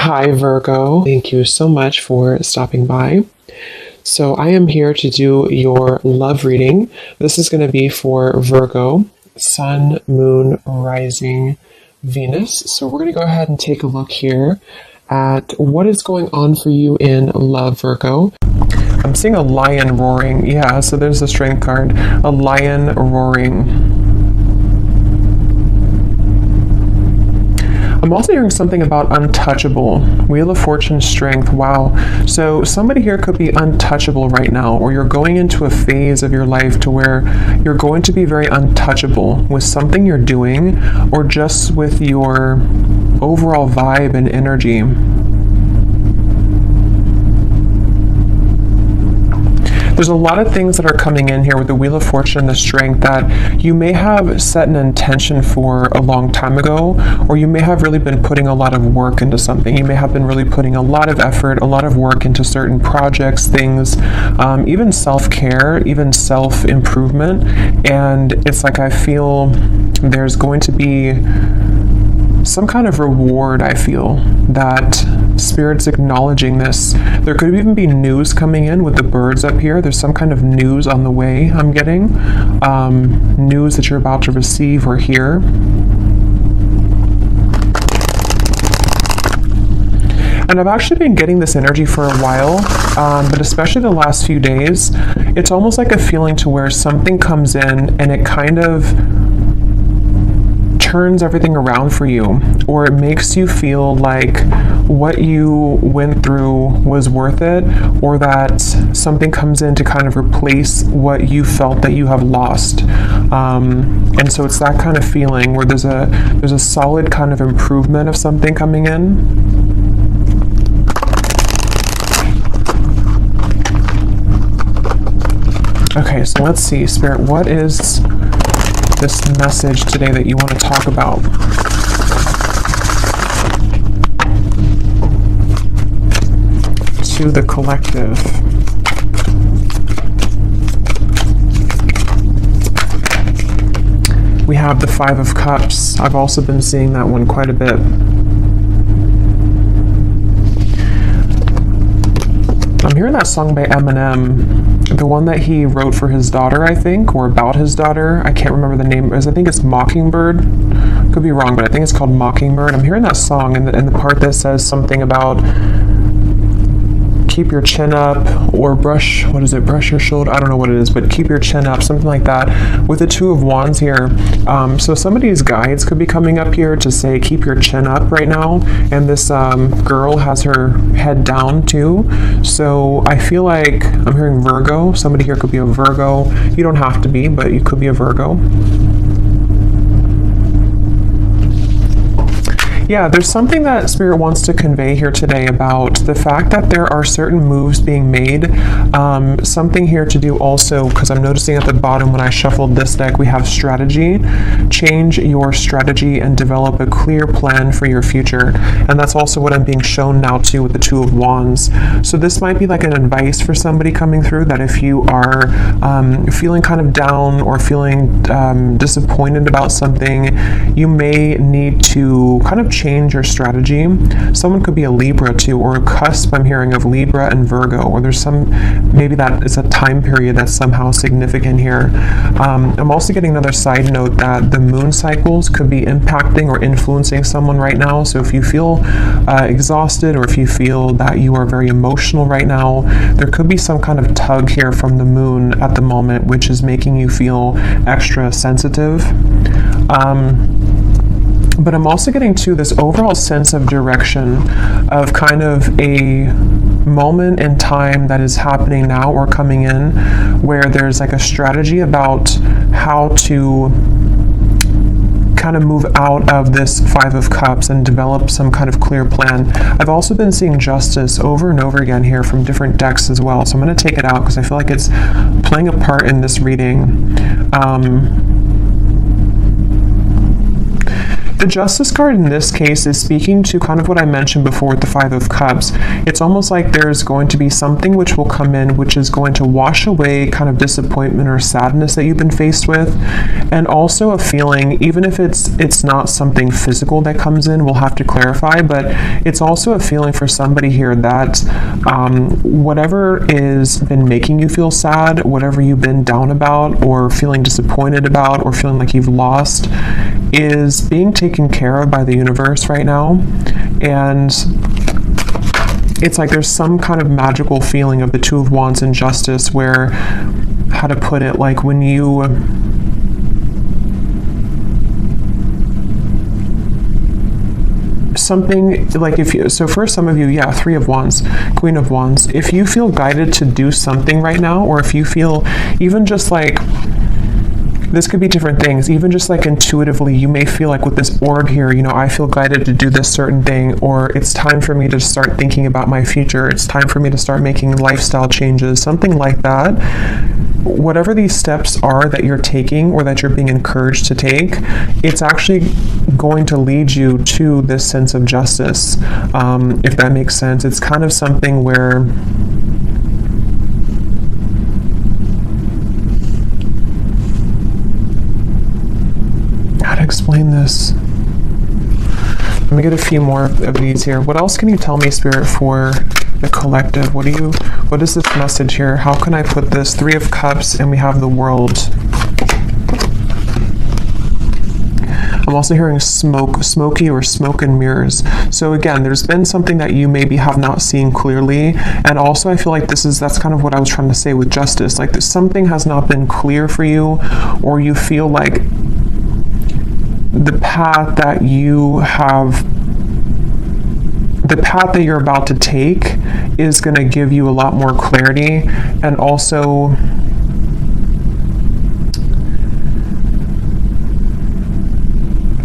Hi, Virgo. Thank you so much for stopping by. So, I am here to do your love reading. This is going to be for Virgo, Sun, Moon, Rising, Venus. So, we're going to go ahead and take a look here at what is going on for you in love, Virgo. I'm seeing a lion roaring. Yeah, so there's the strength card. A lion roaring. I'm also hearing something about untouchable. Wheel of Fortune, strength. Wow. So somebody here could be untouchable right now, or you're going into a phase of your life to where you're going to be very untouchable with something you're doing, or just with your overall vibe and energy. There's a lot of things that are coming in here with the Wheel of Fortune and the strength that you may have set an intention for a long time ago, or you may have really been putting a lot of work into something. You may have been really putting a lot of effort, a lot of work into certain projects, things, even self-care, even self-improvement. And it's like I feel there's going to be some kind of reward. I feel that Spirit's acknowledging this. There could even be news coming in with the birds up here. There's some kind of news on the way I'm getting. News that you're about to receive or hear. And I've actually been getting this energy for a while, but especially the last few days, it's almost like a feeling to where something comes in and it kind of turns everything around for you, or it makes you feel like what you went through was worth it, or that something comes in to kind of replace what you felt that you have lost. And so it's that kind of feeling where there's a solid kind of improvement of something coming in. Okay, so let's see, Spirit, what is this message today that you want to talk about? To the collective. We have the Five of Cups. I've also been seeing that one quite a bit. I'm hearing that song by Eminem. The one that he wrote for his daughter, I think, or about his daughter. I can't remember the name. I think it's Mockingbird. Could be wrong, but I think it's called Mockingbird. I'm hearing that song, and the part that says something about keep your chin up, or brush your shoulder? I don't know what it is, but keep your chin up, something like that, with the Two of Wands here. So somebody's guides could be coming up here to say keep your chin up right now, and this girl has her head down too. So I feel like I'm hearing Virgo. Somebody here could be a Virgo. You don't have to be, but you could be a Virgo. Yeah, there's something that Spirit wants to convey here today about the fact that there are certain moves being made. Something here to do also, because I'm noticing at the bottom when I shuffled this deck, we have strategy. Change your strategy and develop a clear plan for your future. And that's also what I'm being shown now too with the Two of Wands. So this might be like an advice for somebody coming through, that if you are feeling kind of down or feeling disappointed about something, you may need to kind of change your strategy. Someone could be a Libra too, or a cusp, I'm hearing, of Libra and Virgo, or there's maybe that is a time period that's somehow significant here. I'm also getting another side note that the moon cycles could be impacting or influencing someone right now. So if you feel exhausted, or if you feel that you are very emotional right now, there could be some kind of tug here from the moon at the moment, which is making you feel extra sensitive. But I'm also getting to this overall sense of direction, of kind of a moment in time that is happening now or coming in, where there's like a strategy about how to kind of move out of this Five of Cups and develop some kind of clear plan. I've also been seeing Justice over and over again here from different decks as well. So I'm going to take it out because I feel like it's playing a part in this reading. The Justice card in this case is speaking to kind of what I mentioned before with the Five of Cups. It's almost like there's going to be something which will come in, which is going to wash away kind of disappointment or sadness that you've been faced with, and also a feeling, even if it's not something physical that comes in, we'll have to clarify, but it's also a feeling for somebody here that whatever is been making you feel sad, whatever you've been down about or feeling disappointed about or feeling like you've lost, is being taken care of by the universe right now. And it's like there's some kind of magical feeling of the Two of Wands and Justice where, how to put it, like when you something like, if you, so for some of you, yeah, Three of Wands, Queen of Wands, if you feel guided to do something right now, or if you feel even just like, this could be different things, even just like intuitively, you may feel like with this orb here, you know, I feel guided to do this certain thing, or it's time for me to start thinking about my future, it's time for me to start making lifestyle changes, something like that. Whatever these steps are that you're taking or that you're being encouraged to take, it's actually going to lead you to this sense of justice, if that makes sense. It's kind of something where explain this. Let me get a few more of these here. What else can you tell me, Spirit, for the collective? What is this message here? How can I put this? Three of Cups, and we have the World. I'm also hearing smoky or smoke and mirrors. So again, there's been something that you maybe have not seen clearly. And also I feel like that's kind of what I was trying to say with Justice. Like something has not been clear for you, or you feel like the path that you're about to take is going to give you a lot more clarity. And also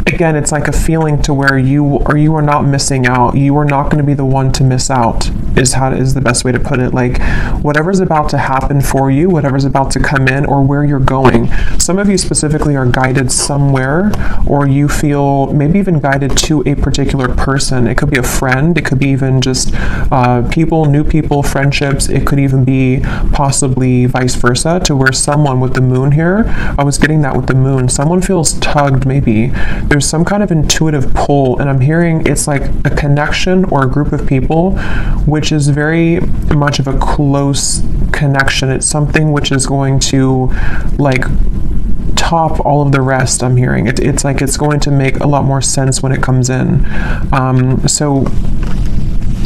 again, it's like a feeling to where you are not missing out. You are not going to be the one to miss out, is the best way to put it. Like whatever's about to happen for you, whatever's about to come in, or where you're going. Some of you specifically are guided somewhere, or you feel maybe even guided to a particular person. It could be a friend, it could be even just new people, friendships. It could even be possibly vice versa, to where someone with the moon here, I was getting that with the moon, someone feels tugged maybe. There's some kind of intuitive pull, and I'm hearing it's like a connection or a group of people which is very much of a close connection. It's something which is going to like top all of the rest. I'm hearing it's like it's going to make a lot more sense when it comes in. So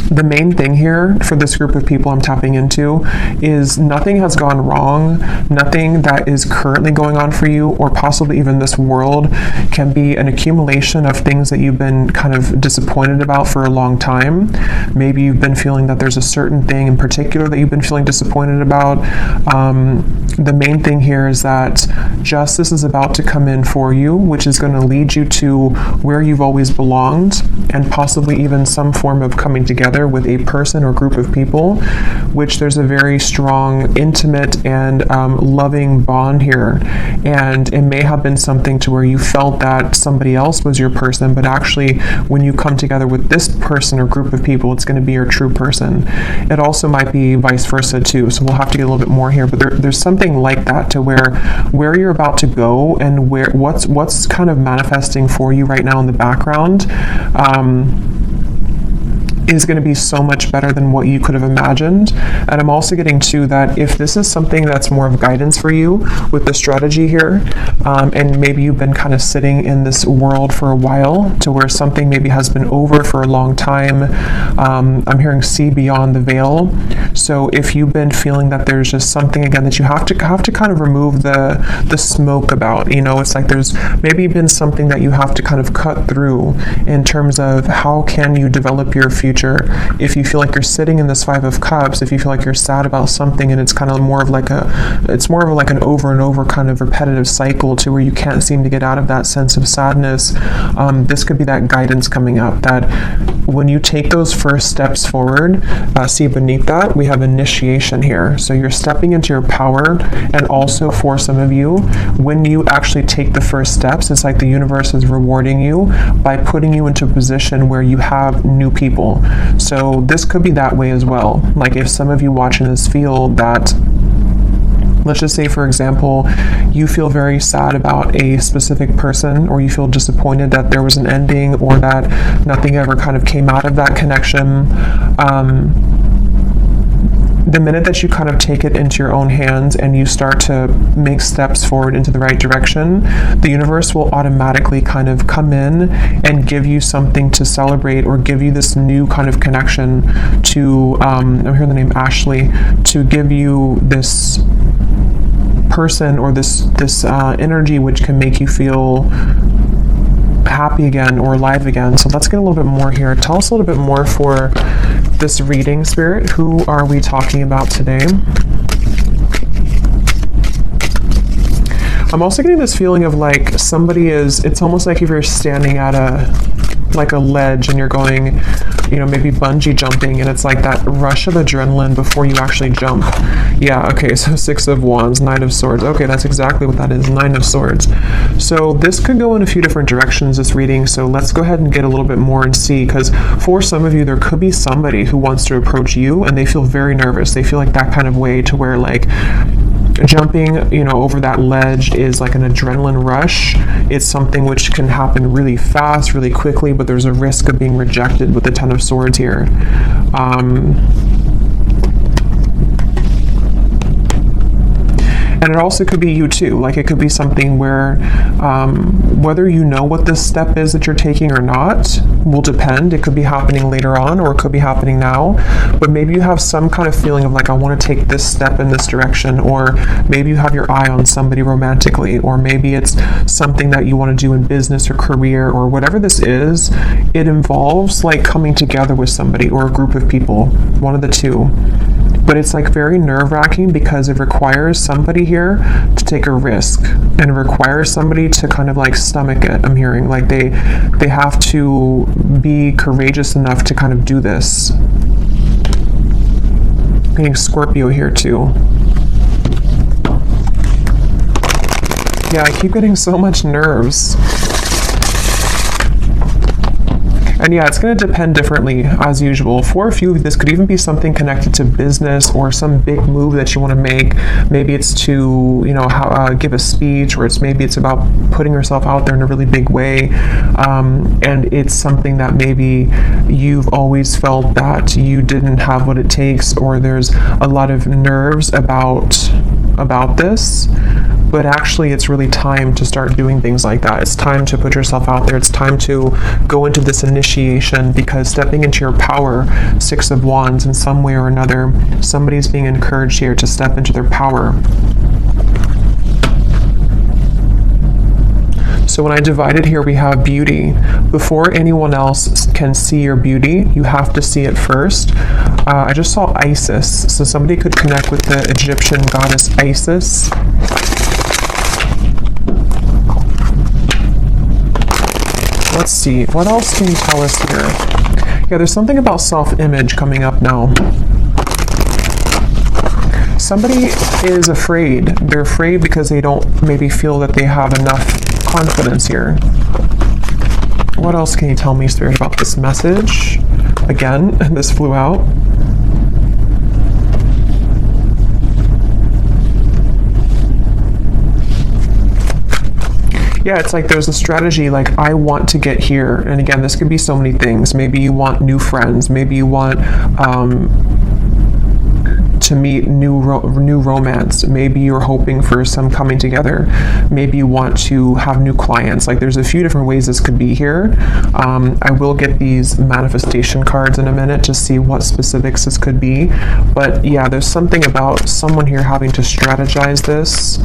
the main thing here for this group of people I'm tapping into is nothing has gone wrong. Nothing that is currently going on for you, or possibly even this world, can be an accumulation of things that you've been kind of disappointed about for a long time. Maybe you've been feeling that there's a certain thing in particular that you've been feeling disappointed about. The main thing here is that justice is about to come in for you, which is going to lead you to where you've always belonged, and possibly even some form of coming together with a person or group of people, which there's a very strong, intimate, and loving bond here. And it may have been something to where you felt that somebody else was your person, but actually when you come together with this person or group of people, it's going to be your true person. It also might be vice versa too, so we'll have to get a little bit more here, but there's something like that to where you're about to go, and what's kind of manifesting for you right now in the background is going to be so much better than what you could have imagined. And I'm also getting to that if this is something that's more of guidance for you with the strategy here, and maybe you've been kind of sitting in this world for a while to where something maybe has been over for a long time. I'm hearing see beyond the veil. So if you've been feeling that there's just something again that you have to kind of remove the smoke about, you know, it's like there's maybe been something that you have to kind of cut through in terms of how can you develop your future. If you feel like you're sitting in this Five of Cups, if you feel like you're sad about something and it's kind of more of like an over and over kind of repetitive cycle to where you can't seem to get out of that sense of sadness, this could be that guidance coming up, that when you take those first steps forward, see beneath that we we have initiation here. So you're stepping into your power, and also for some of you, when you actually take the first steps, it's like the universe is rewarding you by putting you into a position where you have new people. So this could be that way as well. Like if some of you watching this feel that, let's just say, for example, you feel very sad about a specific person, or you feel disappointed that there was an ending, or that nothing ever kind of came out of that connection. The minute that you kind of take it into your own hands and you start to make steps forward into the right direction, the universe will automatically kind of come in and give you something to celebrate, or give you this new kind of connection to, I'm hearing the name Ashley, to give you this person or this energy which can make you feel happy again or alive again. So let's get a little bit more here. Tell us a little bit more for this reading, Spirit. Who are we talking about today? I'm also getting this feeling of like somebody is, it's almost like if you're standing at a ledge and you're going, you know, maybe bungee jumping, and it's like that rush of adrenaline before you actually jump. Yeah, okay, so 6 of Wands, 9 of Swords. Okay, that's exactly what that is, 9 of Swords. So this could go in a few different directions, this reading, so let's go ahead and get a little bit more and see, because for some of you, there could be somebody who wants to approach you and they feel very nervous. They feel like that kind of way, to where like jumping, you know, over that ledge is like an adrenaline rush. It's something which can happen really fast, really quickly, but there's a risk of being rejected with the 10 of Swords here. And it also could be you too. Like it could be something where whether you know what this step is that you're taking or not will depend. It could be happening later on, or it could be happening now. But maybe you have some kind of feeling of like, I want to take this step in this direction, or maybe you have your eye on somebody romantically, or maybe it's something that you want to do in business or career, or whatever this is. It involves like coming together with somebody or a group of people, one of the two. But it's like very nerve-wracking, because it requires somebody here to take a risk, and it requires somebody to kind of like stomach it. I'm hearing like they have to be courageous enough to kind of do this. I'm getting Scorpio here too. Yeah, I keep getting so much nerves. And yeah, it's going to depend differently as usual. For a few of you, this could even be something connected to business or some big move that you want to make. Maybe it's to, you know, give a speech, or maybe it's about putting yourself out there in a really big way. And it's something that maybe you've always felt that you didn't have what it takes, or there's a lot of nerves about this. But actually, it's really time to start doing things like that. It's time to put yourself out there. It's time to go into this initiation, because stepping into your power, 6 of Wands, in some way or another, somebody's being encouraged here to step into their power. So when I divided here, we have beauty. Before anyone else can see your beauty, you have to see it first. I just saw Isis. So somebody could connect with the Egyptian goddess Isis. Let's see, what else can you tell us here? Yeah, there's something about self-image coming up now. Somebody is afraid. They're afraid because they don't maybe feel that they have enough confidence here. What else can you tell me, Spirit, about this message? Again, this flew out. Yeah, it's like there's a strategy, like I want to get here. And again, this could be so many things. Maybe you want new friends. Maybe you want to meet new romance. Maybe you're hoping for some coming together. Maybe you want to have new clients. Like there's a few different ways this could be here. I will get these manifestation cards in a minute to see what specifics this could be. But yeah, there's something about someone here having to strategize this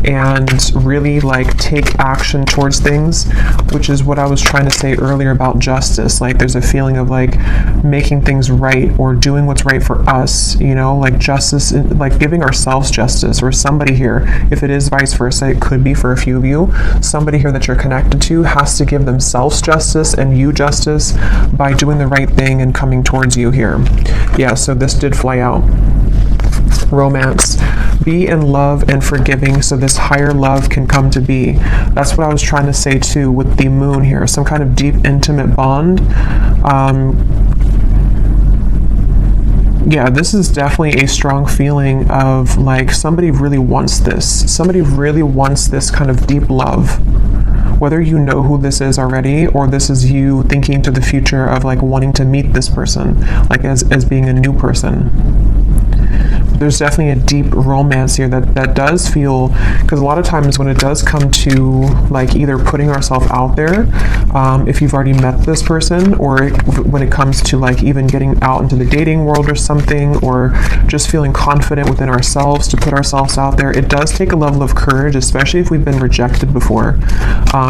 and really like take action towards things, which is what I was trying to say earlier about justice. Like there's a feeling of like making things right or doing what's right for us, you know, like justice, like giving ourselves justice, or somebody here, if it is vice versa, it could be for a few of you, somebody here that you're connected to has to give themselves justice and you justice by doing the right thing and coming towards you here. Yeah, so this did fly out. romance. Be in love and forgiving so this higher love can come to be. That's what I was trying to say too with the moon here. Some kind of deep, intimate bond. Yeah, this is definitely a strong feeling of like somebody really wants this. Somebody really wants this kind of deep love. Whether you know who this is already, or this is you thinking to the future of like wanting to meet this person, like as being a new person. There's definitely a deep romance here that does feel, because a lot of times when it does come to like either putting ourselves out there, if you've already met this person, or when it comes to like even getting out into the dating world or something, or just feeling confident within ourselves to put ourselves out there, it does take a level of courage, especially if we've been rejected before,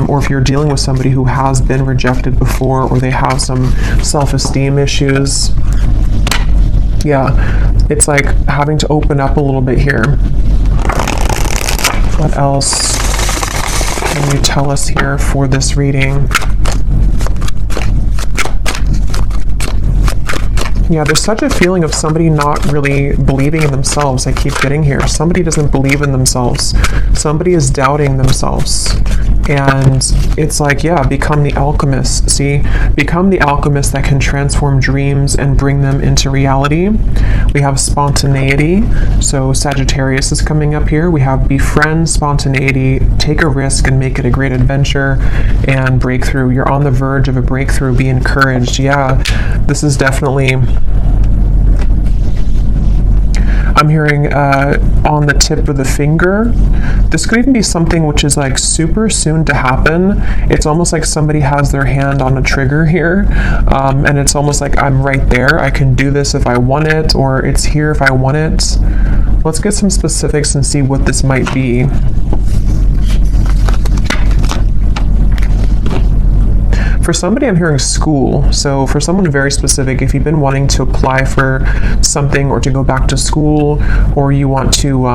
or if you're dealing with somebody who has been rejected before, or they have some self-esteem issues. Yeah, it's like having to open up a little bit here. What else can you tell us here for this reading? Yeah, there's such a feeling of somebody not really believing in themselves. I keep getting here. Somebody doesn't believe in themselves. Somebody is doubting themselves. And it's like, yeah, become the alchemist. See, become the alchemist that can transform dreams and bring them into reality. We have spontaneity. So Sagittarius is coming up here. We have befriend spontaneity, take a risk and make it a great adventure, and breakthrough. You're on the verge of a breakthrough. Be encouraged. Yeah, this is definitely, I'm hearing on the tip of the finger. This could even be something which is like super soon to happen. It's almost like somebody has their hand on a trigger here, and it's almost like I'm right there. I can do this if I want it, or it's here if I want it. Let's get some specifics and see what this might be. For somebody, I'm hearing school. So for someone very specific, if you've been wanting to apply for something or to go back to school, or you want to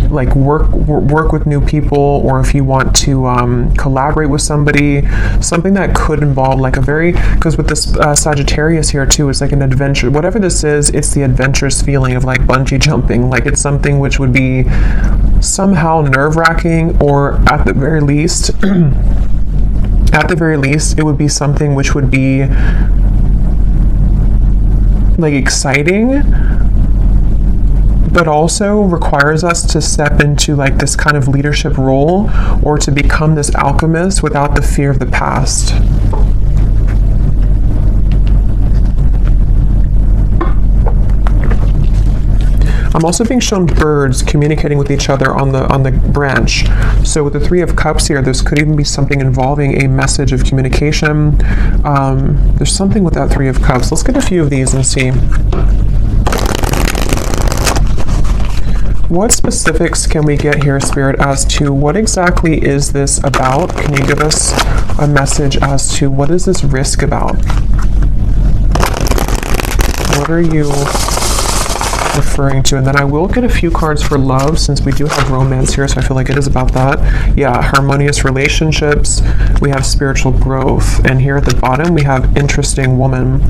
like work with new people, or if you want to collaborate with somebody, something that could involve like a very, because with this Sagittarius here too, it's like an adventure. Whatever this is, it's the adventurous feeling of like bungee jumping. Like it's something which would be somehow nerve-wracking, or at the very least, it would be something which would be like exciting, but also requires us to step into like this kind of leadership role, or to become this alchemist without the fear of the past. I'm also being shown birds communicating with each other on the branch. So with the Three of Cups here, this could even be something involving a message of communication. There's something with that Three of Cups. Let's get a few of these and see. What specifics can we get here, Spirit, as to what exactly is this about? Can you give us a message as to what is this risk about? What are you referring to? And then I will get a few cards for love, since we do have romance here, so I feel like it is about that. Yeah, harmonious relationships. We have spiritual growth, and here at the bottom we have interesting woman.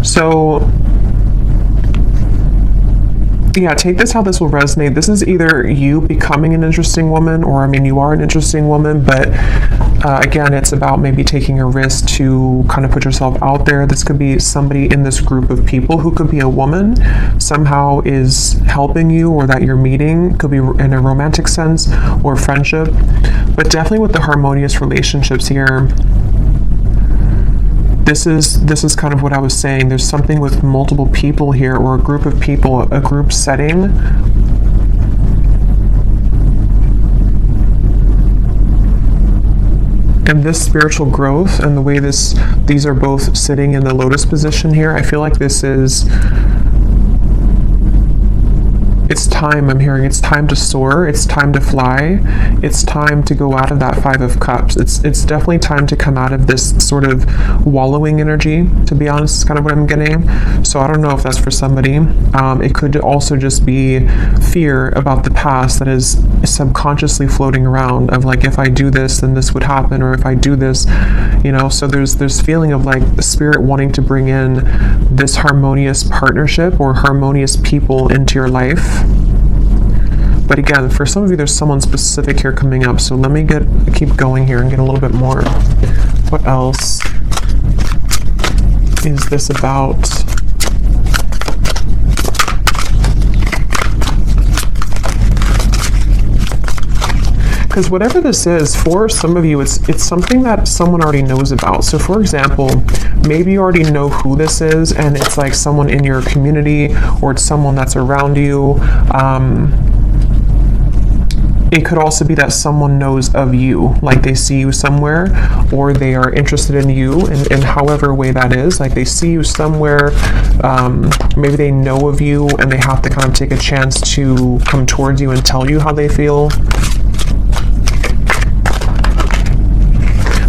So yeah, take this how this will resonate. This is either you becoming an interesting woman, or I mean, you are an interesting woman, but again, it's about maybe taking a risk to kind of put yourself out there. This could be somebody in this group of people who could be a woman, somehow is helping you, or that you're meeting. Could be in a romantic sense or friendship, but definitely with the harmonious relationships here. This is kind of what I was saying. There's something with multiple people here, or a group of people, a group setting. And this spiritual growth and the way these are both sitting in the lotus position here, I feel like this is, it's time. I'm hearing it's time to soar. It's time to fly. It's time to go out of that Five of Cups. It's definitely time to come out of this sort of wallowing energy, to be honest, is kind of what I'm getting. So I don't know if that's for somebody. It could also just be fear about the past that is subconsciously floating around, of like, if I do this, then this would happen, or if I do this, you know. So there's feeling of like the spirit wanting to bring in this harmonious partnership or harmonious people into your life. But again, for some of you, there's someone specific here coming up. So let me keep going here and get a little bit more. What else is this about? Because whatever this is, for some of you, it's something that someone already knows about. So for example, maybe you already know who this is, and it's like someone in your community, or it's someone that's around you. It could also be that someone knows of you, like they see you somewhere, or they are interested in you in however way that is. Like they see you somewhere, maybe they know of you, and they have to kind of take a chance to come towards you and tell you how they feel.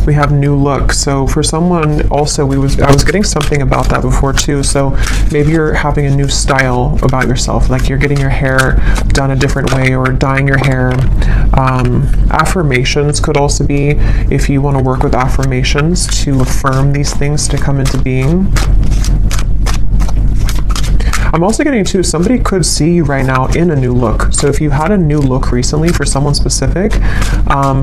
We have new look. So for someone also, I was getting something about that before too. So maybe you're having a new style about yourself, like you're getting your hair done a different way or dyeing your hair. Affirmations could also be, if you want to work with affirmations to affirm these things to come into being. I'm also getting too, somebody could see you right now in a new look. So if you had a new look recently for someone specific,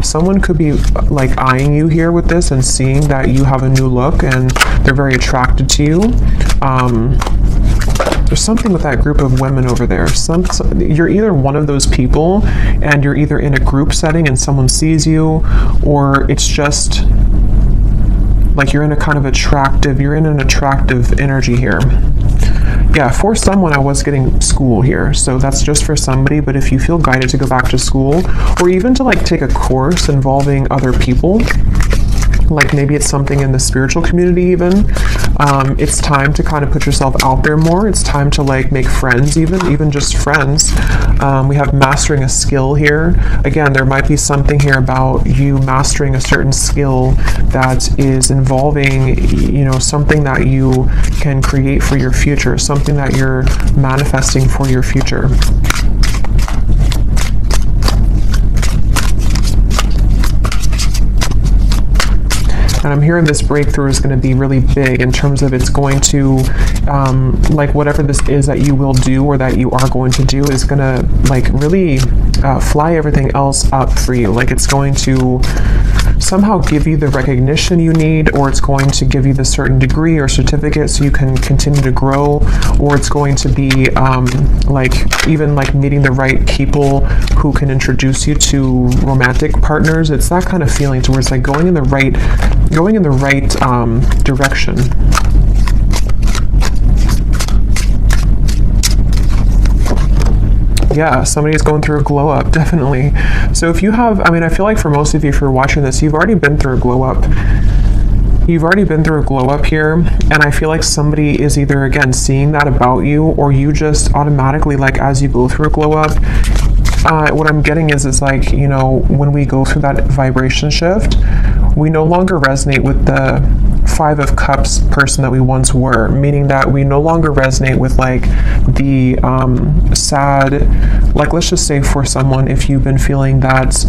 someone could be like eyeing you here with this and seeing that you have a new look and they're very attracted to you. There's something with that group of women over there. You're either one of those people and you're either in a group setting and someone sees you, or it's just like you're in an attractive energy here. Yeah, for someone, I was getting school here, so that's just for somebody. But if you feel guided to go back to school, or even to like take a course involving other people, like maybe it's something in the spiritual community even, it's time to kind of put yourself out there more. It's time to like make friends, even just friends. We have mastering a skill here. Again, there might be something here about you mastering a certain skill that is involving, something that you can create for your future, something that you're manifesting for your future. And I'm hearing this breakthrough is going to be really big in terms of it's going to, like whatever this is that you will do or that you are going to do is going to like really fly everything else up for you. Like it's going to somehow give you the recognition you need, or it's going to give you the certain degree or certificate so you can continue to grow, or it's going to be like even like meeting the right people who can introduce you to romantic partners. It's that kind of feeling to where it's like going in the right direction. Yeah, somebody's going through a glow up, definitely. So if you have, I feel like for most of you, if you're watching this, you've already been through a glow up. You've already been through a glow up here, and I feel like somebody is either, again, seeing that about you, or you just automatically, like, as you go through a glow up, what I'm getting is like, when we go through that vibration shift, we no longer resonate with the 5 of Cups person that we once were, meaning that we no longer resonate with like the sad, like let's just say for someone, if you've been feeling that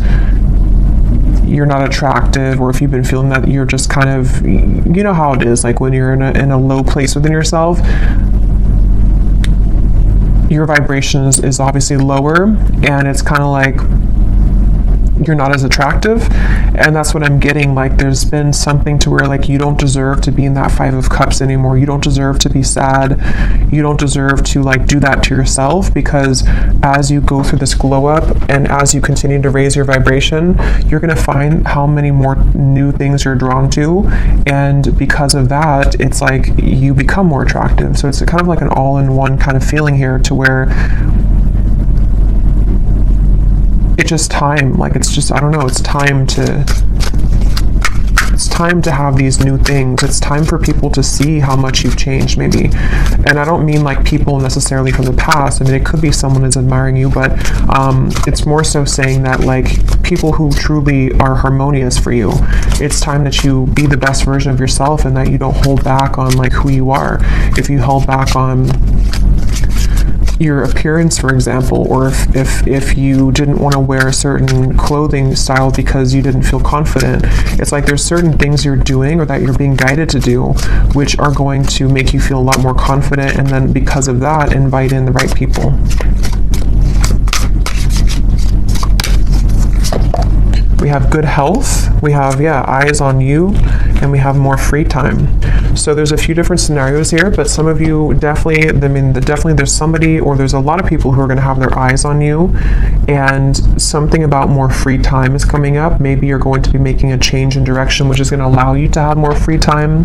you're not attractive, or if you've been feeling that you're just kind of, you know how it is, like when you're in a low place within yourself, your vibration is obviously lower, and it's kind of like you're not as attractive. And that's what I'm getting, like there's been something to where like you don't deserve to be in that 5 of Cups anymore. You don't deserve to be sad. You don't deserve to like do that to yourself, because as you go through this glow up and as you continue to raise your vibration, you're going to find how many more new things you're drawn to, and because of that, it's like you become more attractive. So it's kind of like an all-in-one kind of feeling here, to where it's just time, like it's just, I don't know, it's time to have these new things. It's time for people to see how much you've changed, maybe. And I don't mean like people necessarily from the past. It could be someone is admiring you, but it's more so saying that like people who truly are harmonious for you, it's time that you be the best version of yourself, and that you don't hold back on like who you are. If you held back on your appearance, for example, or if you didn't want to wear a certain clothing style because you didn't feel confident, it's like there's certain things you're doing or that you're being guided to do which are going to make you feel a lot more confident, and then because of that, invite in the right people. We have good health. We have, yeah, eyes on you, and we have more free time. So there's a few different scenarios here, but some of you definitely, definitely there's somebody, or there's a lot of people who are going to have their eyes on you, and something about more free time is coming up. Maybe you're going to be making a change in direction, which is going to allow you to have more free time.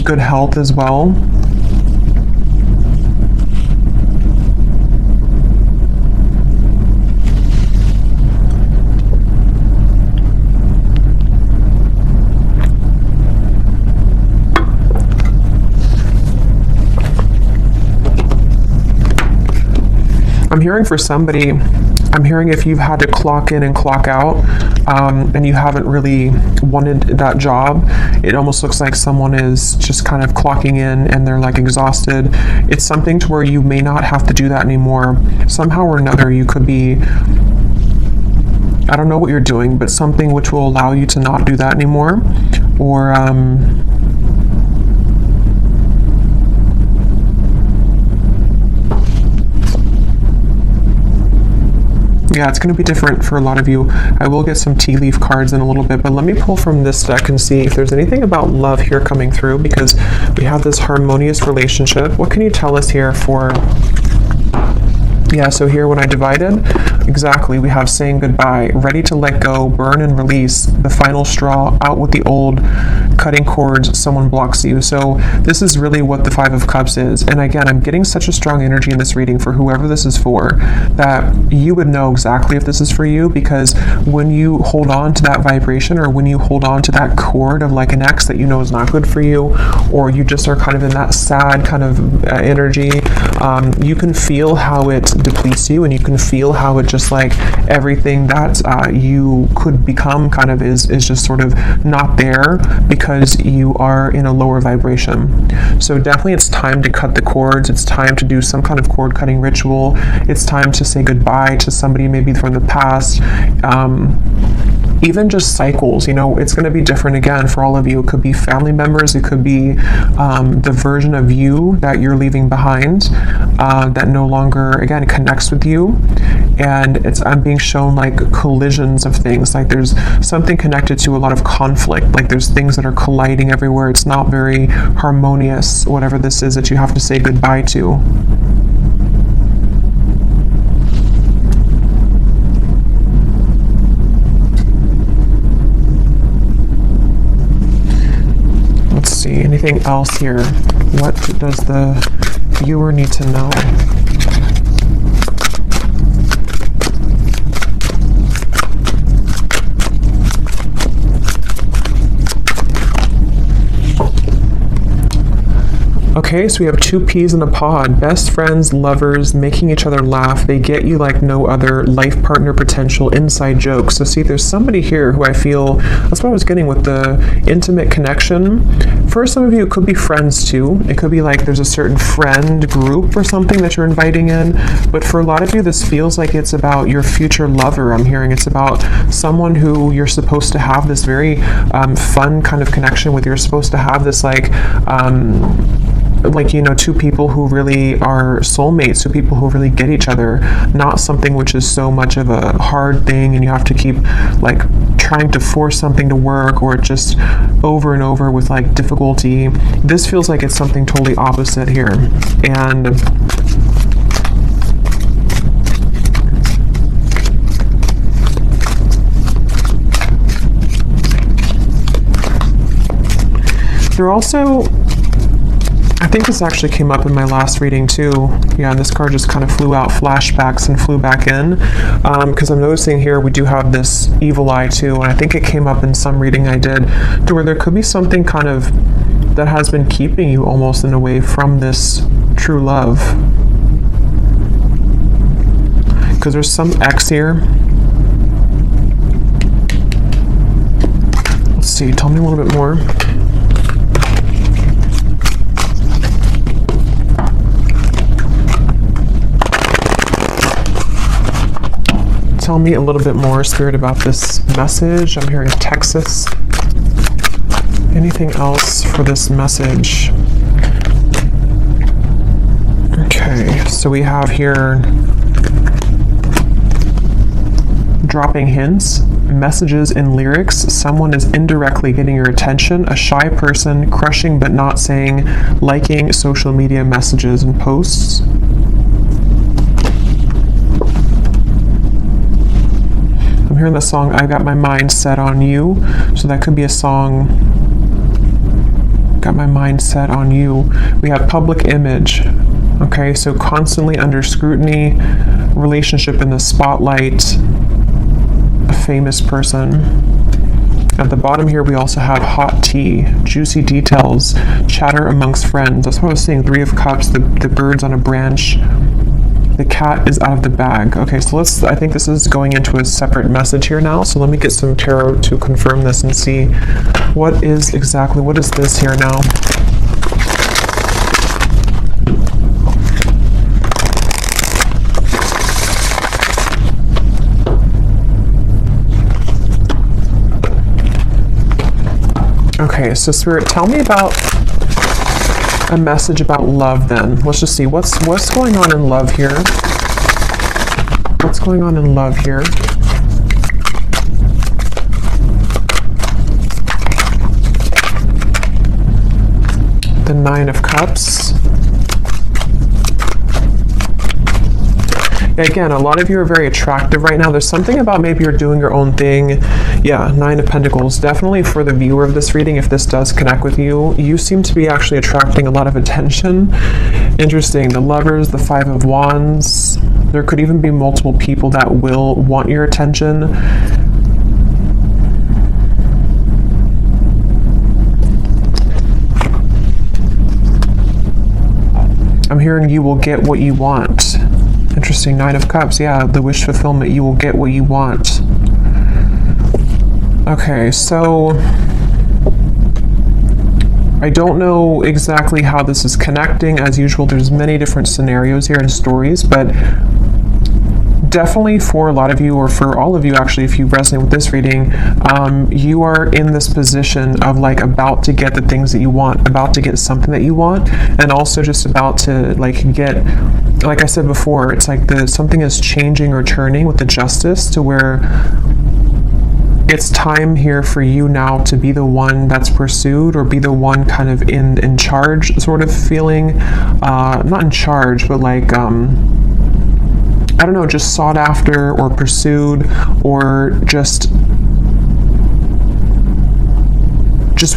Good health as well. I'm hearing for somebody, I'm hearing if you've had to clock in and clock out, and you haven't really wanted that job, it almost looks like someone is just kind of clocking in and they're like exhausted. It's something to where you may not have to do that anymore. Somehow or another, you could be, I don't know what you're doing, but something which will allow you to not do that anymore. Or, yeah, it's going to be different for a lot of you. I will get some tea leaf cards in a little bit, but let me pull from this deck and see if there's anything about love here coming through, because we have this harmonious relationship. What can you tell us here for... Yeah, so here when I divided, exactly, we have saying goodbye, ready to let go, burn and release, the final straw, out with the old, cutting cords, someone blocks you. So this is really what the Five of Cups is. And again, I'm getting such a strong energy in this reading for whoever this is for, that you would know exactly if this is for you, because when you hold on to that vibration, or when you hold on to that cord of like an ex that you know is not good for you, or you just are kind of in that sad kind of energy, you can feel how it depletes you, and you can feel how it just like everything that you could become kind of is just sort of not there because you are in a lower vibration. So definitely it's time to cut the cords. It's time to do some kind of cord cutting ritual. It's time to say goodbye to somebody maybe from the past. Even just cycles, you know, it's going to be different again for all of you. It could be family members. It could be the version of you that you're leaving behind that no longer, again, connects with you. And I'm being shown like collisions of things. Like there's something connected to a lot of conflict. Like there's things that are colliding everywhere. It's not very harmonious, whatever this is that you have to say goodbye to. Anything else here? What does the viewer need to know? Okay, so we have two peas in a pod. Best friends, lovers, making each other laugh. They get you like no other. Life partner potential, inside jokes. So see, there's somebody here who I feel, that's what I was getting with the intimate connection. For some of you, it could be friends too. It could be like there's a certain friend group or something that you're inviting in. But for a lot of you, this feels like it's about your future lover. I'm hearing it's about someone who you're supposed to have this very fun kind of connection with. You're supposed to have this like, you know, two people who really are soulmates, two people who really get each other, not something which is so much of a hard thing and you have to keep like trying to force something to work, or just over and over with like difficulty. This feels like it's something totally opposite here. And they're also, I think this actually came up in my last reading too. Yeah, and this card just kind of flew out, flashbacks, and flew back in. Because I'm noticing here we do have this evil eye too, and I think it came up in some reading I did, to where there could be something kind of that has been keeping you almost in a way from this true love. Because there's some X here. Let's see, tell me a little bit more. Tell me a little bit more, Spirit, about this message. I'm hearing Texas. Anything else for this message? Okay, so we have here dropping hints, messages in lyrics. Someone is indirectly getting your attention. A shy person, crushing but not saying, liking social media messages and posts. I'm hearing the song, I've Got My Mind Set on You. So that could be a song, Got My Mind Set on You. We have public image. Okay, so constantly under scrutiny, relationship in the spotlight, a famous person. At the bottom here, we also have hot tea, juicy details, chatter amongst friends. That's what I was saying, 3 of Cups, the birds on a branch. The cat is out of the bag. Okay, so I think this is going into a separate message here now. So let me get some tarot to confirm this and see what is this here now? Okay, so Spirit, tell me about a message about love then. Let's just see what's going on in love here. What's going on in love here? The 9 of Cups. Again, a lot of you are very attractive right now. There's something about maybe you're doing your own thing. Yeah, 9 of Pentacles. Definitely for the viewer of this reading, if this does connect with you, you seem to be actually attracting a lot of attention. Interesting. The Lovers, the 5 of Wands. There could even be multiple people that will want your attention. I'm hearing you will get what you want. Interesting, 9 of Cups. Yeah, the wish fulfillment. You will get what you want. Okay, so I don't know exactly how this is connecting. As usual, there's many different scenarios here and stories, but definitely for a lot of you, or for all of you actually, if you resonate with this reading, you are in this position of like about to get the things that you want, about to get something that you want, and also just about to like get, like I said before, it's like something is changing or turning with the Justice to where it's time here for you now to be the one that's pursued, or be the one kind of in charge sort of feeling, not in charge, but like, I don't know, just sought after or pursued, or just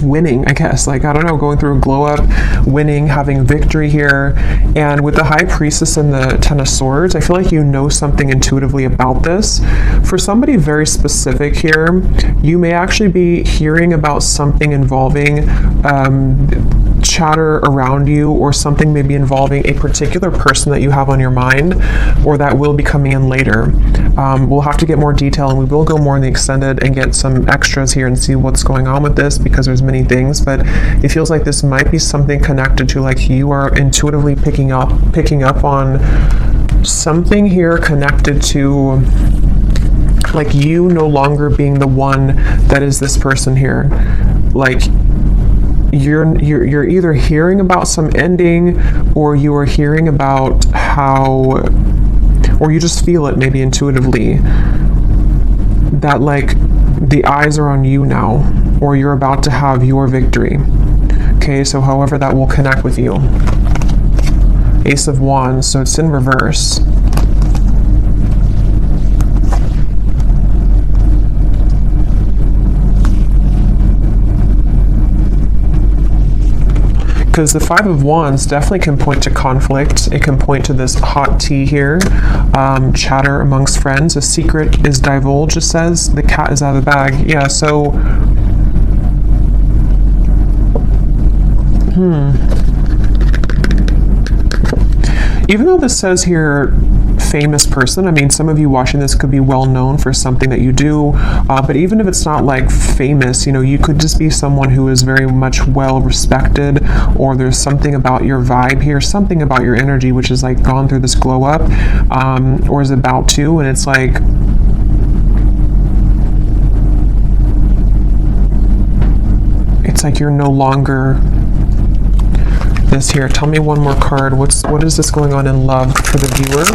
winning, I guess. Like, I don't know, going through a glow up, winning, having victory here. And with the High Priestess and the 10 of Swords, I feel like you know something intuitively about this. For somebody very specific here, you may actually be hearing about something involving chatter around you, or something maybe involving a particular person that you have on your mind, or that will be coming in later. We'll have to get more detail, and we will go more in the extended and get some extras here and see what's going on with this, because there's many things, but it feels like this might be something connected to, like, you are intuitively picking up on something here connected to, like, you no longer being the one that is this person here. Like, you're either hearing about some ending, or you are hearing about how, or you just feel it maybe intuitively, that like the eyes are on you now, or you're about to have your victory. Okay, so however that will connect with you. Ace of Wands, so it's in reverse. Because the 5 of Wands definitely can point to conflict. It can point to this hot tea here, chatter amongst friends. A secret is divulged, it says. The cat is out of the bag. Yeah, so even though this says here famous person, I mean, some of you watching this could be well known for something that you do, but even if it's not like famous, you know, you could just be someone who is very much well respected, or there's something about your vibe here, something about your energy which is like gone through this glow up, or is about to, and it's like, you're no longer this here. Tell me one more card. What is this going on in love for the viewer?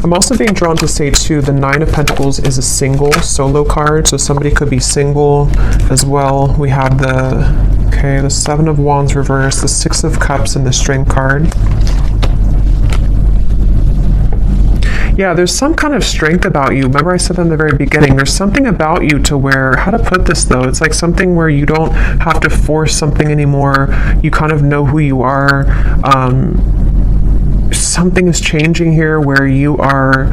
I'm also being drawn to say too, the Nine of Pentacles is a single solo card, so somebody could be single as well. We have the Seven of Wands reversed, the Six of Cups, and the Strength card. Yeah, there's some kind of strength about you. Remember I said in the very beginning, there's something about you to where, how to put this though, it's like something where you don't have to force something anymore. You kind of know who you are. Something is changing here where you are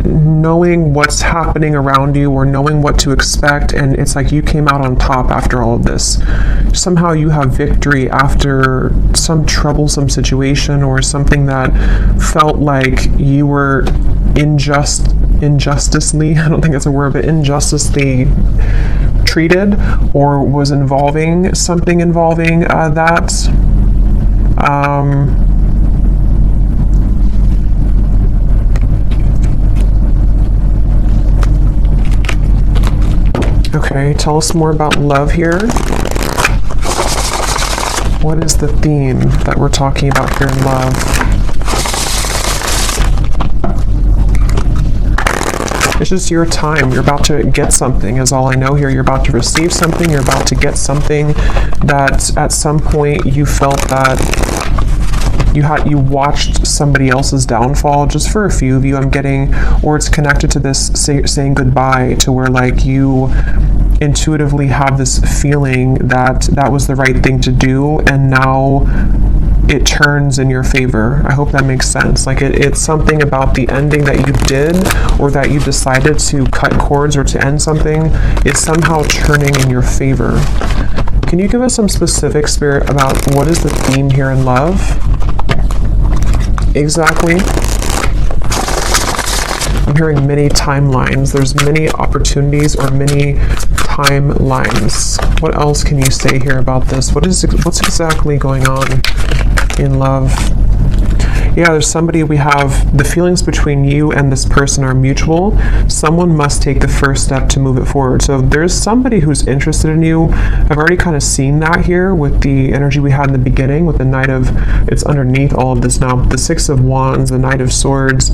knowing what's happening around you or knowing what to expect, and it's like you came out on top after all of this. Somehow you have victory after some troublesome situation or something that felt like you were injusticely, I don't think that's a word, but injusticely treated, or was involving something involving that. Okay, tell us more about love here. What is the theme that we're talking about here in love? It's just your time. You're about to get something is all I know here. You're about to receive something. You're about to get something that at some point you felt that you watched somebody else's downfall. Just for a few of you, I'm getting, or it's connected to this saying goodbye, to where like you intuitively have this feeling that that was the right thing to do, and now it turns in your favor. I hope that makes sense. Like it's something about the ending that you did, or that you decided to cut cords or to end something, is somehow turning in your favor. Can you give us some specific, Spirit, about what is the theme here in love? Exactly. I'm hearing many timelines. There's many opportunities or many timelines. What else can you say here about this? What's exactly going on in love? Yeah, there's somebody, we have the feelings between you and this person are mutual. Someone must take the first step to move it forward. So there's somebody who's interested in you. I've already kind of seen that here with the energy we had in the beginning with the Knight of, it's underneath all of this now, the Six of Wands, the Knight of Swords,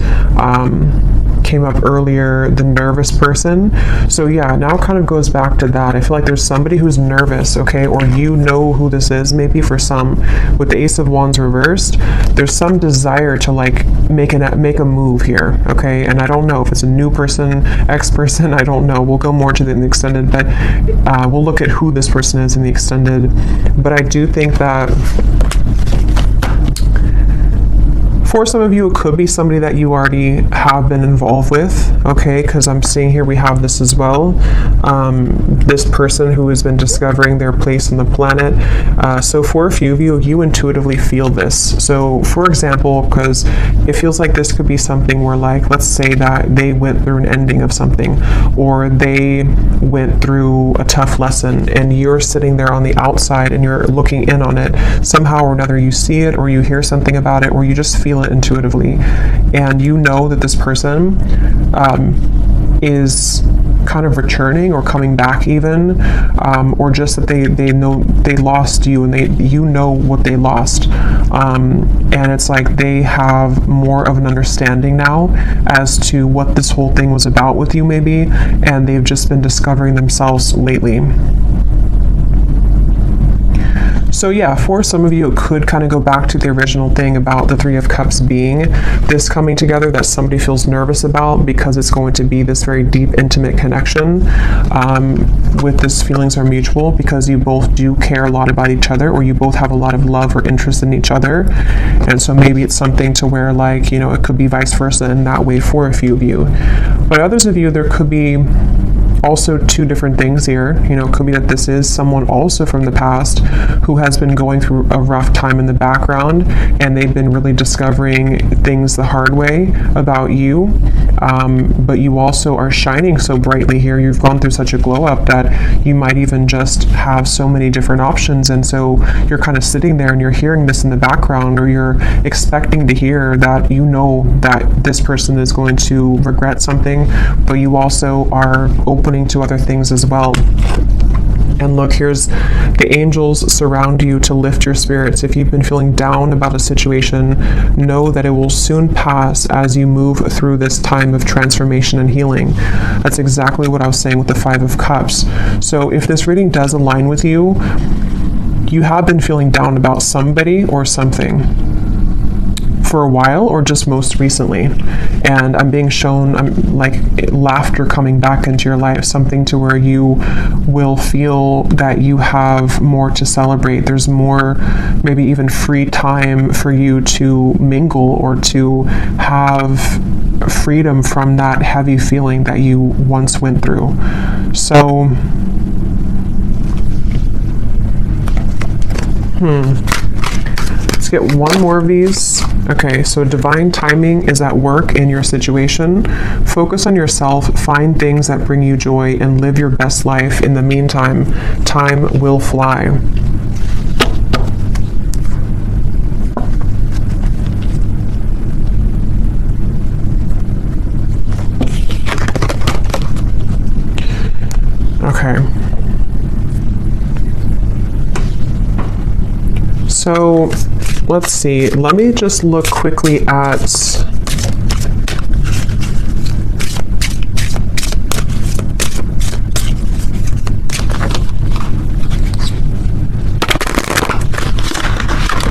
came up earlier, the nervous person. So yeah, now it kind of goes back to that. I feel like there's somebody who's nervous, okay, or you know who this is, maybe for some. With the Ace of Wands reversed, there's some desire to like make a move here, okay? And I don't know if it's a new person, ex-person, I don't know. We'll go more to the extended, but we'll look at who this person is in the extended. But I do think that for some of you, it could be somebody that you already have been involved with, okay? Because I'm seeing here we have this as well. This person who has been discovering their place on the planet. So for a few of you, you intuitively feel this. So for example, because it feels like this could be something where, like, let's say that they went through an ending of something, or they went through a tough lesson, and you're sitting there on the outside and you're looking in on it. Somehow or another, you see it, or you hear something about it, or you just feel it intuitively, and you know that this person is kind of returning or coming back even, or just that they know they lost you, and you know what they lost, and it's like they have more of an understanding now as to what this whole thing was about with you maybe, and they've just been discovering themselves lately. So yeah, for some of you, it could kind of go back to the original thing about the Three of Cups being this coming together that somebody feels nervous about, because it's going to be this very deep, intimate connection with this feelings are mutual, because you both do care a lot about each other, or you both have a lot of love or interest in each other. And so maybe it's something to where, like, you know, it could be vice versa in that way for a few of you. But others of you, there could be also two different things here. You know, it could be that this is someone also from the past who has been going through a rough time in the background, and they've been really discovering things the hard way about you, but you also are shining so brightly here. You've gone through such a glow up that you might even just have so many different options, and so you're kind of sitting there and you're hearing this in the background, or you're expecting to hear that you know that this person is going to regret something, but you also are open to other things as well. And look, here's the angels surround you to lift your spirits. If you've been feeling down about a situation, know that it will soon pass as you move through this time of transformation and healing. That's exactly what I was saying with the Five of Cups. So if this reading does align with you, you have been feeling down about somebody or something for a while, or just most recently, and I'm being shown like laughter coming back into your life, something to where you will feel that you have more to celebrate. There's more, maybe even free time for you to mingle or to have freedom from that heavy feeling that you once went through. So let's get one more of these. Okay, so divine timing is at work in your situation. Focus on yourself, find things that bring you joy, and live your best life. In the meantime, time will fly. Okay. So let's see, let me just look quickly at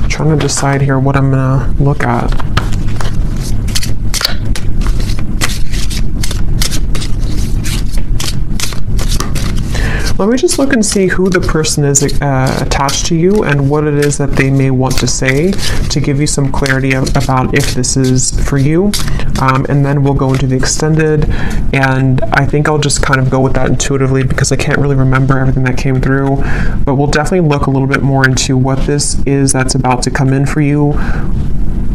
trying to decide here what I'm gonna look at. Let me just look and see who the person is attached to you and what it is that they may want to say to give you some clarity about if this is for you. And then we'll go into the extended, and I think I'll just kind of go with that intuitively because I can't really remember everything that came through, but we'll definitely look a little bit more into what this is that's about to come in for you.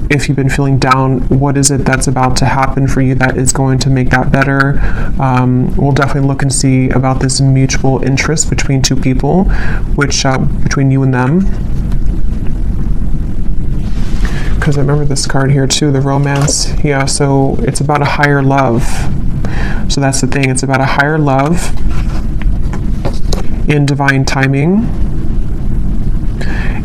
If you've been feeling down, what is it that's about to happen for you that is going to make that better? We'll definitely look and see about this mutual interest between two people, which between you and them. Because I remember this card here too, the romance. Yeah, so it's about a higher love. So that's the thing, it's about a higher love in divine timing.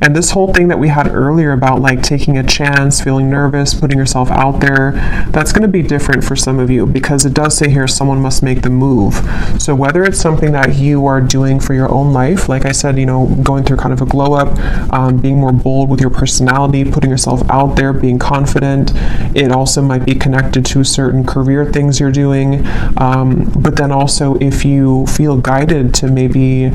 And this whole thing that we had earlier about like taking a chance, feeling nervous, putting yourself out there, that's going to be different for some of you because it does say here someone must make the move. So whether it's something that you are doing for your own life, like I said, you know, going through kind of a glow up, being more bold with your personality, putting yourself out there, being confident. It also might be connected to certain career things you're doing. But then also if you feel guided to maybe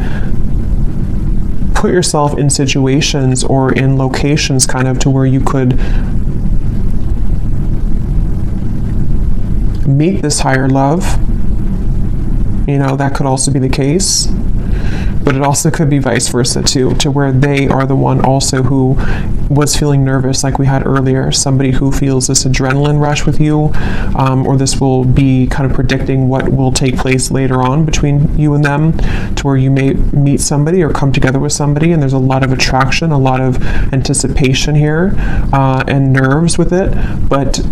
put yourself in situations or in locations kind of to where you could meet this higher love, you know, that could also be the case. But it also could be vice versa too, to where they are the one also who was feeling nervous like we had earlier, somebody who feels this adrenaline rush with you, or this will be kind of predicting what will take place later on between you and them, to where you may meet somebody or come together with somebody and there's a lot of attraction, a lot of anticipation here, and nerves with it, but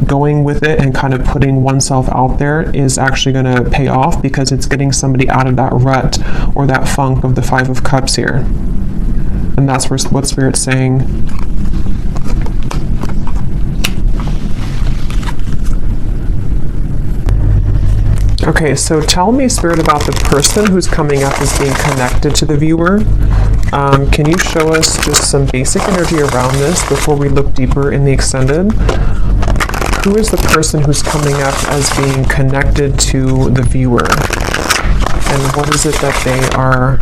going with it and kind of putting oneself out there is actually going to pay off because it's getting somebody out of that rut or that funk of the Five of Cups here. And that's what Spirit's saying. Okay, so tell me, Spirit, about the person who's coming up as being connected to the viewer. Can you show us just some basic energy around this before we look deeper in the extended? Who is the person who's coming up as being connected to the viewer? And what is it that they are,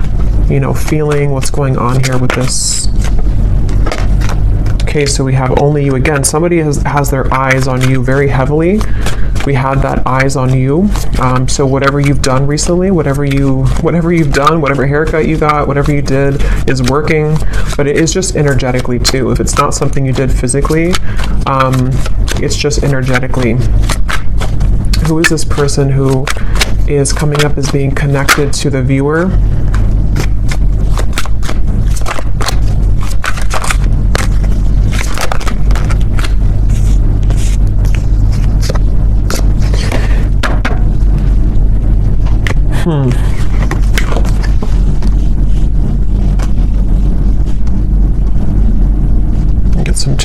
you know, feeling? What's going on here with this? Okay, so we have only you again. Somebody has their eyes on you very heavily. We had that eyes on you. So whatever you've done recently, whatever you've done, whatever haircut you got, whatever you did is working. But it is just energetically too. If it's not something you did physically, it's just energetically. Who is this person who is coming up as being connected to the viewer?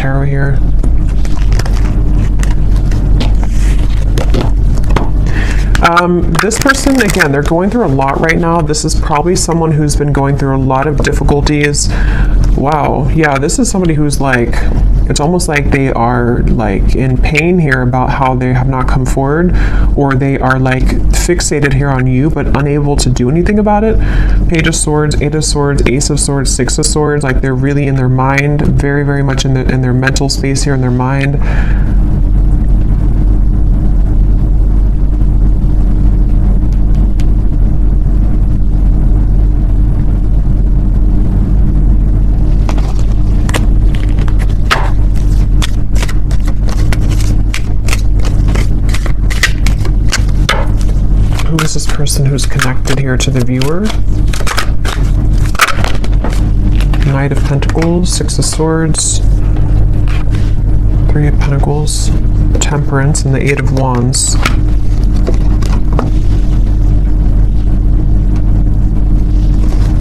tarot here. This person, again, they're going through a lot right now. This is probably someone who's been going through a lot of difficulties. Wow. Yeah, this is somebody who's like, it's almost like they are like in pain here about how they have not come forward, or they are like fixated here on you but unable to do anything about it. Page of Swords, Eight of Swords, Ace of Swords, Six of Swords. Like they're really in their mind, very, very much in their mental space here in their mind. Who is this person who's connected here to the viewer? Knight of Pentacles, Six of Swords, Three of Pentacles, Temperance, and the Eight of Wands.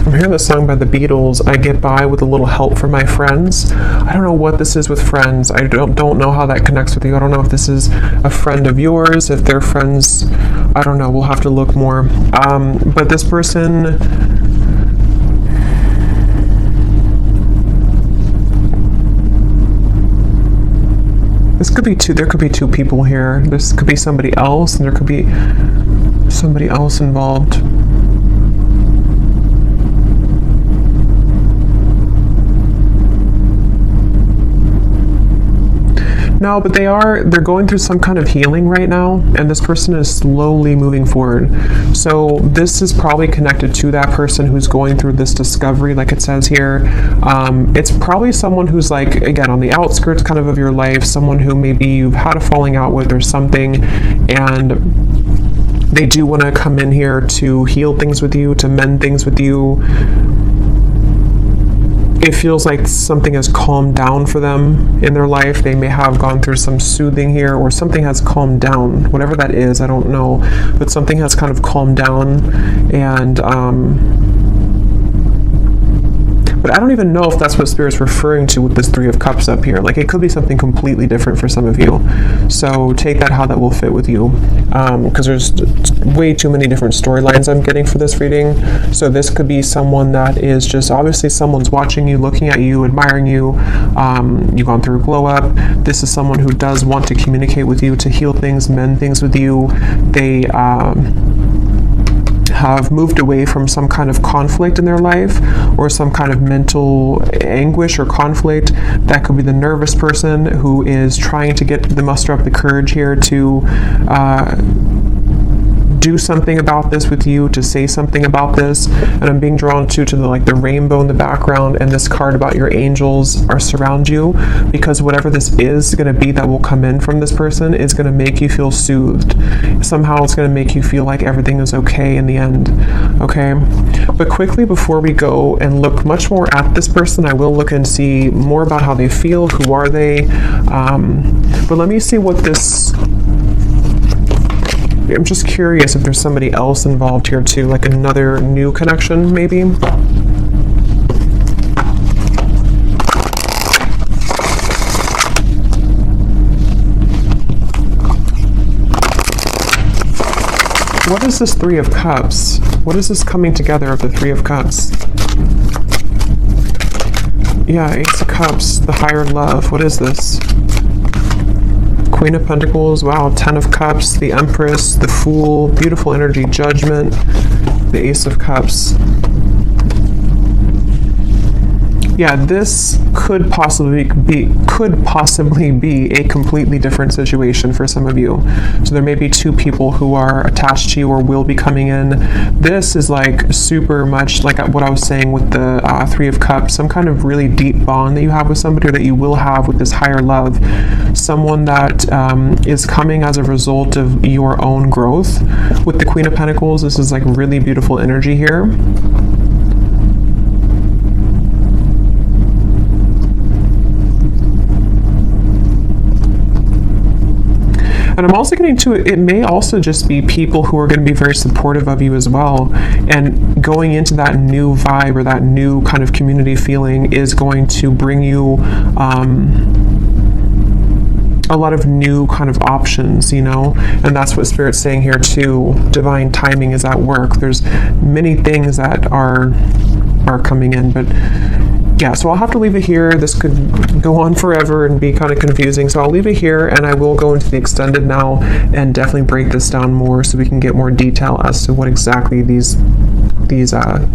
I'm hearing the song by the Beatles, I get by with a little help from my friends. I don't know what this is with friends. I don't know how that connects with you. I don't know if this is a friend of yours, if they're friends. I don't know. We'll have to look more. But this person, this could be two. There could be two people here. This could be somebody else, and there could be somebody else involved. No, but they're going through some kind of healing right now, and this person is slowly moving forward. So this is probably connected to that person who's going through this discovery, like it says here. It's probably someone who's like, again, on the outskirts kind of your life, someone who maybe you've had a falling out with or something, and they do want to come in here to heal things with you, to mend things with you. It feels like something has calmed down for them in their life. They may have gone through some soothing here, or something has calmed down. Whatever that is, I don't know. But something has kind of calmed down. And but I don't even know if that's what Spirit's referring to with this Three of Cups up here. Like, it could be something completely different for some of you. So take that how that will fit with you. Because there's way too many different storylines I'm getting for this reading. So this could be someone that is just, obviously someone's watching you, looking at you, admiring you. You've gone through a glow up. This is someone who does want to communicate with you, to heal things, mend things with you. They have moved away from some kind of conflict in their life, or some kind of mental anguish or conflict. That could be the nervous person who is trying to muster up the courage here to do something about this with you, to say something about this. And I'm being drawn to the rainbow in the background, and this card about your angels are surround you, because whatever this is going to be that will come in from this person is going to make you feel soothed. Somehow it's going to make you feel like everything is okay in the end. Okay, but quickly before we go and look much more at this person, I will look and see more about how they feel. Who are they? But let me see what this, I'm just curious if there's somebody else involved here too, like another new connection maybe. What is this Three of Cups? What is this coming together of the Three of Cups? Yeah, Ace of Cups, the higher love. What is this? Queen of Pentacles, wow, Ten of Cups, the Empress, the Fool, beautiful energy, Judgment, the Ace of Cups. Yeah, this could possibly be a completely different situation for some of you. So there may be two people who are attached to you or will be coming in. This is like super much like what I was saying with the Three of Cups, some kind of really deep bond that you have with somebody, or that you will have with this higher love. Someone that is coming as a result of your own growth. With the Queen of Pentacles, this is like really beautiful energy here. And I'm also getting to it may also just be people who are going to be very supportive of you as well. And going into that new vibe, or that new kind of community feeling, is going to bring you a lot of new kind of options, and that's what Spirit's saying here too. Divine timing is at work. There's many things that are coming in, but yeah, so I'll have to leave it here. This could go on forever and be kind of confusing, so I'll leave it here, and I will go into the extended now and definitely break this down more so we can get more detail as to what exactly these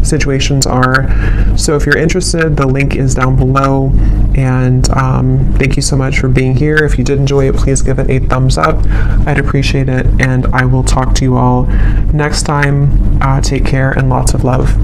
situations are. So if you're interested, the link is down below, and thank you so much for being here. If you did enjoy it, please give it a thumbs up. I'd appreciate it, and I will talk to you all next time. Take care and lots of love.